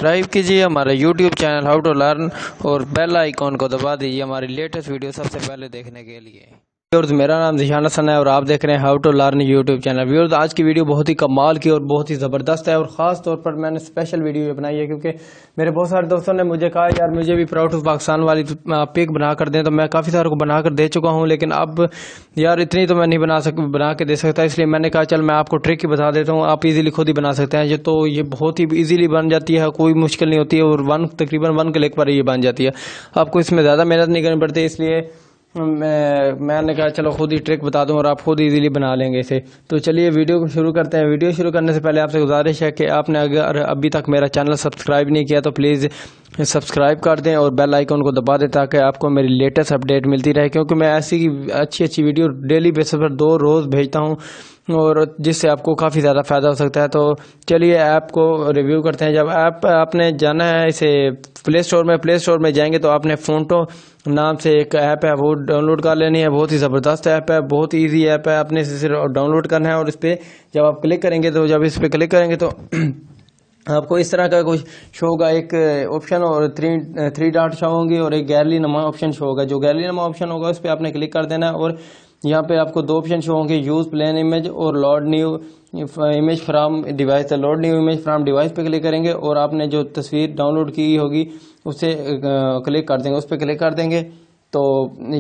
Subscribe कीजिए हमारा YouTube channel How to Learn और बेल आइकॉन को दबा दीजिए हमारी लेटेस्ट वीडियो सबसे पहले देखने के लिए। व्यूअर्स, मेरा नाम ज़ीशान हसन है और आप देख रहे हैं How to Learn YouTube channel. Viewers, आज की वीडियो बहुत ही कमाल की और बहुत ही ज़बरदस्त है और ख़ास तौर पर मैंने स्पेशल वीडियो बनाई है क्योंकि मेरे बहुत सारे दोस्तों ने मुझे कहा यार मुझे भी प्राउड ऑफ पाकिस्तान वाली पिक बना कर दें, तो मैं काफ़ी सारों को बना कर दे चुका हूँ, लेकिन अब यार इतनी तो मैं नहीं बना के दे सकता, इसलिए मैंने कहा चल मैं आपको ट्रिक ही बता देता हूँ, आप इजीली खुद ही बना सकते हैं। ये बहुत ही इजीली बन जाती है, कोई मुश्किल नहीं होती है और तकरीबन 1 क्लिक पर ये बन जाती है। आपको इसमें ज़्यादा मेहनत नहीं करनी पड़ती, इसलिए मैंने कहा चलो खुद ही ट्रिक बता दूं और आप खुद इजीली बना लेंगे इसे। तो चलिए वीडियो को शुरू करते हैं। वीडियो शुरू करने से पहले आपसे गुजारिश है कि आपने अगर अभी तक मेरा चैनल सब्सक्राइब नहीं किया तो प्लीज़ सब्सक्राइब कर दें और बेल आइकन को दबा दें ताकि आपको मेरी लेटेस्ट अपडेट मिलती रहे, क्योंकि मैं ऐसी अच्छी वीडियो डेली बेसिस पर 2 रोज़ भेजता हूँ और जिससे आपको काफ़ी ज़्यादा फ़ायदा हो सकता है। तो चलिए ऐप को रिव्यू करते हैं। जब ऐप आपने जाना है इसे प्ले स्टोर में जाएंगे तो आपने फोटो नाम से एक ऐप है वो डाउनलोड कर लेनी है। बहुत ही ज़बरदस्त ऐप है, बहुत ही ईजी ऐप है, आपने इसे सिर्फ डाउनलोड करना है और इस पर जब आप क्लिक करेंगे तो आपको इस तरह का कुछ शो होगा, एक ऑप्शन और 3 डॉट शो होंगे और एक गैलरी नमा ऑप्शन शो होगा। जो गैलरी नमा ऑप्शन होगा उस पर आपने क्लिक कर देना है और यहाँ पे आपको 2 ऑप्शन शो होंगे, यूज़ प्लेन इमेज और load new image from device. Load new image from device पे क्लिक करेंगे और आपने जो तस्वीर डाउनलोड की होगी उसे क्लिक कर देंगे, उस पर क्लिक कर देंगे तो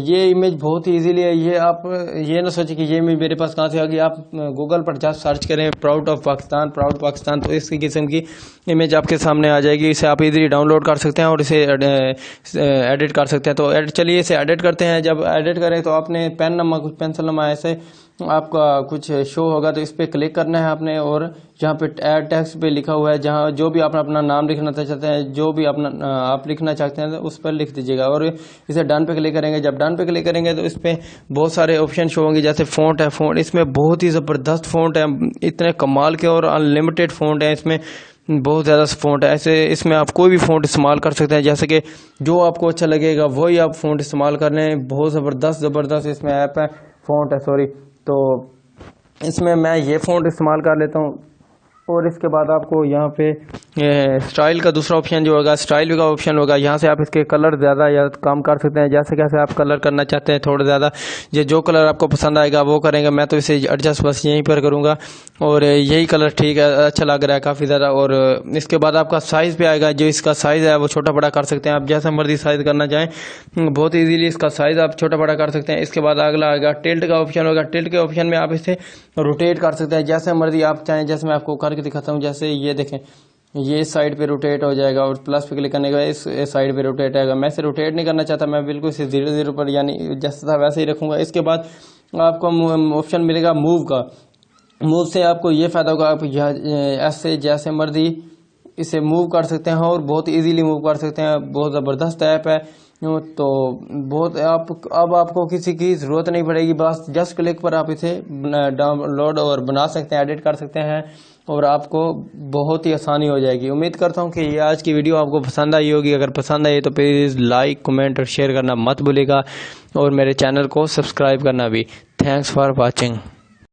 ये इमेज बहुत ही इजीली है। ये आप ये ना सोचें कि ये इमेज मेरे पास कहाँ से आ गई। आप गूगल पर जस्ट सर्च करें प्राउड पाकिस्तान तो इस किस्म की इमेज आपके सामने आ जाएगी। इसे आप इजीली डाउनलोड कर सकते हैं और इसे एडिट कर सकते हैं। तो चलिए इसे एडिट करते हैं। जब एडिट करें तो आपने कुछ पेंसिल नमा ऐसे आपका कुछ शो होगा तो इस पर क्लिक करना है आपने और जहाँ पे ऐड टेक्स्ट पे लिखा हुआ है, जहाँ जो भी आप अपना नाम लिखना चाहते हैं, जो भी अपना आप लिखना चाहते हैं तो उस पर लिख दीजिएगा और इसे डन पे क्लिक करेंगे। जब डन पे क्लिक करेंगे तो इस पर बहुत सारे ऑप्शन शो होंगे, जैसे फ़ॉन्ट है। फ़ॉन्ट इसमें बहुत ही ज़बरदस्त फ़ॉन्ट है, इतने कमाल के और अनलिमिटेड फ़ॉन्ट है इसमें, बहुत ज़्यादा फ़ॉन्ट है। ऐसे इसमें आप कोई भी फ़ॉन्ट इस्तेमाल कर सकते हैं, जैसे कि जो आपको अच्छा लगेगा वही आप फ़ॉन्ट इस्तेमाल कर लें। बहुत ज़बरदस्त इसमें ऐप है, फ़ॉन्ट है तो इसमें मैं ये फ़ॉन्ट इस्तेमाल कर लेता हूँ। और इसके बाद आपको यहाँ पे स्टाइल का दूसरा ऑप्शन जो होगा, स्टाइल का ऑप्शन होगा, यहाँ से आप इसके कलर ज़्यादा या कम कर सकते हैं, जैसे कैसे आप कलर करना चाहते हैं थोड़ा ज़्यादा, जो कलर आपको पसंद आएगा वो करेंगे। मैं तो इसे एडजस्ट बस यहीं पर करूँगा और यही कलर ठीक है, अच्छा लग रहा है काफ़ी ज़्यादा। और इसके बाद आपका साइज़ पे आएगा, जो इसका साइज़ है वो छोटा बड़ा कर सकते हैं आप, जैसा मर्जी साइज़ करना चाहें बहुत ईजीली इसका साइज़ आप छोटा बड़ा कर सकते हैं। इसके बाद अगला आएगा टिल्ट का ऑप्शन होगा। टिल्ट के ऑप्शन में आप इसे रोटेट कर सकते हैं जैसे मर्जी आप चाहें, जैसे मैं आपको करके दिखाता हूँ। जैसे ये देखें, ये इस साइड पे रोटेट हो जाएगा और प्लस पे क्लिक करने के बाद इस साइड पे रोटेट आएगा। मैं इसे रोटेट नहीं करना चाहता, मैं बिल्कुल इसे 0 पर यानी जैसा था वैसे ही रखूँगा। इसके बाद आपको ऑप्शन मिलेगा मूव का। मूव से आपको ये फ़ायदा होगा, आप ऐसे जैसे मर्जी इसे मूव कर सकते हैं और बहुत इजीली मूव कर सकते हैं। बहुत ज़बरदस्त ऐप है तो बहुत अब आपको किसी की ज़रूरत नहीं पड़ेगी, बस जस्ट क्लिक पर आप इसे डाउनलोड और बना सकते हैं, एडिट कर सकते हैं और आपको बहुत ही आसानी हो जाएगी। उम्मीद करता हूँ कि ये आज की वीडियो आपको पसंद आई होगी। अगर पसंद आई तो प्लीज़ लाइक, कमेंट और शेयर करना मत भूलिएगा और मेरे चैनल को सब्सक्राइब करना भी। Thanks for watching.